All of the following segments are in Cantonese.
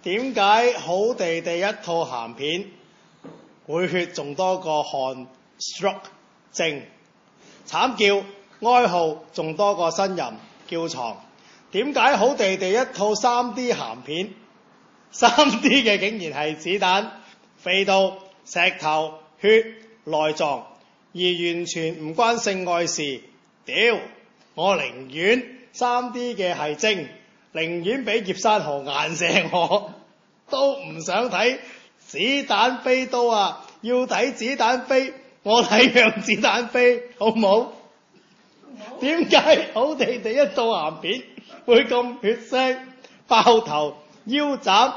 點解好地地一套鹹片會血仲多過汗 stroke 症？慘叫哀號仲多過呻吟叫床？點解好地地一套 3D 鹹片 3D 嘅竟然係子彈、飛刀、石頭、血、內臟，而完全唔關性愛事？屌！我寧願 3D 嘅係精，寧願俾葉山豪顏射我，都唔想睇子彈飛刀啊！要睇子彈飛，我睇讓子彈飛，好唔好？點解好地地一套鹹片會咁血腥？爆頭、腰斬、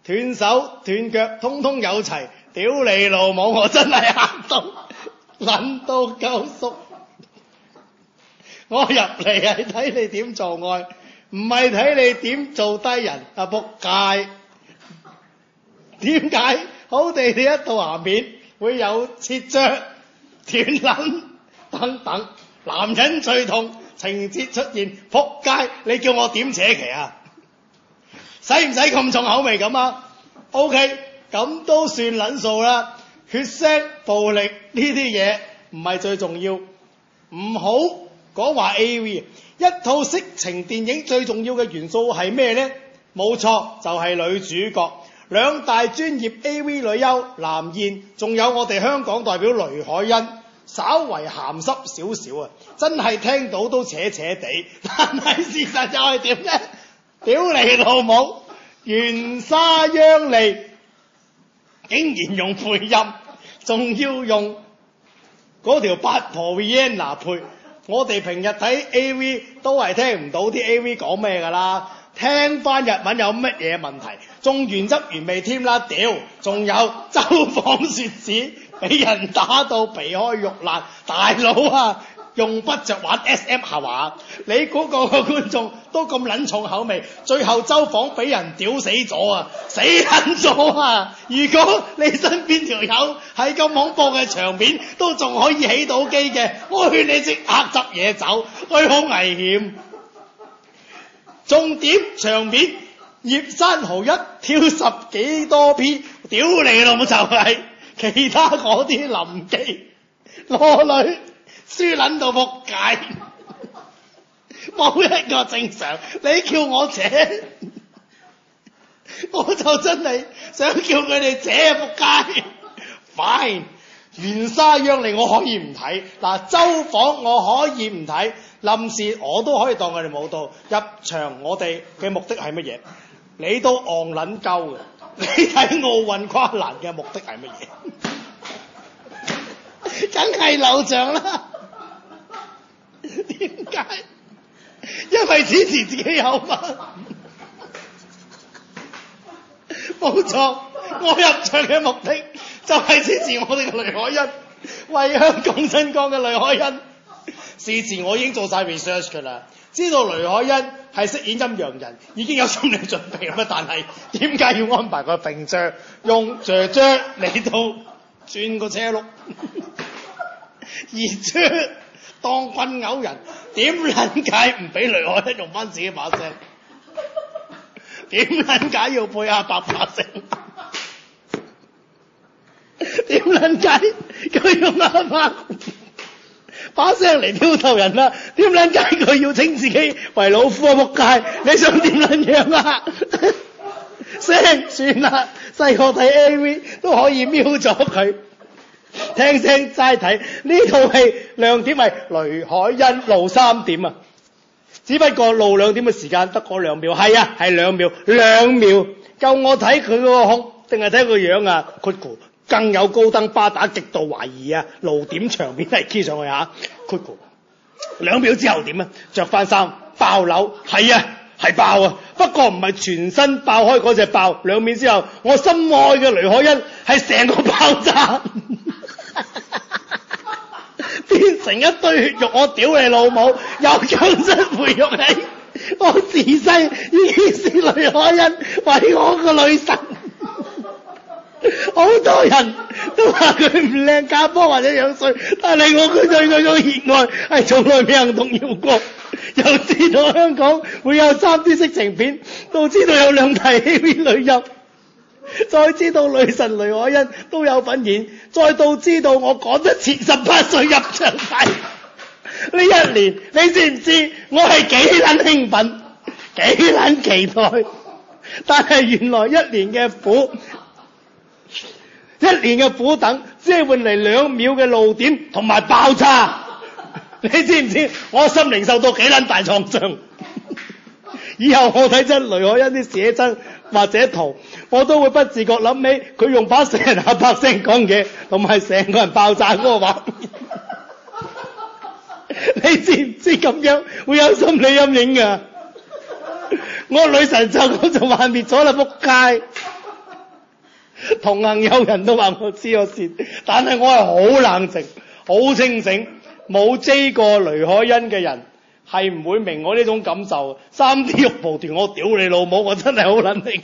斷手、斷腳，通通有齊。屌你老母！我真係嚇到撚到夠縮。我入嚟係睇你點做愛，唔係睇你點做低人啊！仆街！點解好地地一套鹹片會有切腳、斷撚等等？男人最痛情節出現，仆街！你叫我點扯旗啊？使唔使咁重口味咁啊 ？OK， 咁都算撚數啦。血腥暴力呢啲嘢唔係最重要，唔好講話 AV。一套色情電影最重要嘅元素係咩呢？冇錯，就係女主角。兩大專業 AV 女優藍燕，仲有我哋香港代表雷海欣，稍為鹹濕少少啊！真係聽到都扯扯地，但係事實又係點呢？屌你老母！袁沙央利竟然用配音，仲要用嗰條八婆 Vienna 配。我哋平日睇 AV 都係聽唔到啲 AV 講咩㗎啦，聽翻日文有乜嘢問題？仲原汁原味添啦，屌！仲有周訪雪子俾人打到皮開肉爛，大佬啊！用不着玩 SM 係嘛？你估個個觀眾都咁撚重口味？最後周訪俾人屌死咗啊！死撚咗啊！如果你身邊條友喺咁恐怖嘅場面都仲可以起到機嘅，我勸你即刻執嘢走，佢好危險。重點場面，葉山豪一跳10幾多 P， 屌你老母就係、其他嗰啲臨記裸女。輸撚到仆街，冇一個正常。你叫我扯，我就真係想叫佢哋扯仆街。Fine， 袁沙央利我可以唔睇，嗱周訪我可以唔睇，臨時我都可以當佢哋冇到。入場我哋嘅目的係乜嘢？你都戇撚鳩嘅，你睇奧運跨欄嘅目的係乜嘢？梗係流場啦。點解？因為支持自己有嘛。冇錯，我入場嘅目的就係支持我哋嘅雷海欣，為香港爭光嘅雷海欣。事前我已經做晒 research 㗎啦，知道雷海欣係飾演陰陽人，已經有心理準備啦。但係點解要安排個並將用姐姐嚟到轉個車轆，而將當棍偶人？點撚解唔俾雷海欣用翻自己把聲？點撚解要配阿伯把聲？點撚解佢用阿伯把聲嚟挑逗人啦？點撚解佢要稱自己為老夫啊？仆街！你想點撚樣啊？聲算啦，細個睇 AV 都可以瞄咗佢。聽聲齋睇呢套戲亮點係雷海欣露3點啊，只不過露2點嘅時間得嗰2秒，係啊，係2秒，2秒夠我睇佢嗰個胸定係睇佢個樣啊？括弧更有高登巴打極度懷疑啊，露點場面係 key 上去嚇，括弧2秒之後點啊？着翻衫爆樓，係啊，係爆啊，不過唔係全身爆開嗰隻爆。2秒之後，我心愛嘅雷海欣係成個爆炸。變成一堆血肉，我屌你老母！又強身培育你，我自細已經是雷海欣為我個女神。好多人都話佢唔靚、假波或者樣衰，但係我對佢個熱愛係從來未人動搖過。又知道香港會有3D 色情片，都知道有2大 AV 女優，再知道女神雷海欣都有份演，再到知道我趕得切18歲入場睇。呢1年你知唔知我係幾撚興奮，幾撚期待？但係原來1年嘅苦等，只係換嚟2秒嘅露點同埋爆炸。你知唔知我心靈受到幾撚大創傷？以後我睇真雷海欣啲寫真或者圖，我都會不自覺諗起佢用把成人把聲講嘢，同埋成個人爆炸嗰個畫面。你知唔知咁樣會有心理陰影㗎？我女神就咁就幻滅咗啦，仆街！同行有人都話我黐咗線，但係我係好冷靜、好清醒，冇追過雷海欣嘅人係唔會明我呢種感受。3D 肉蒲團我屌你老母，我真係好撚興。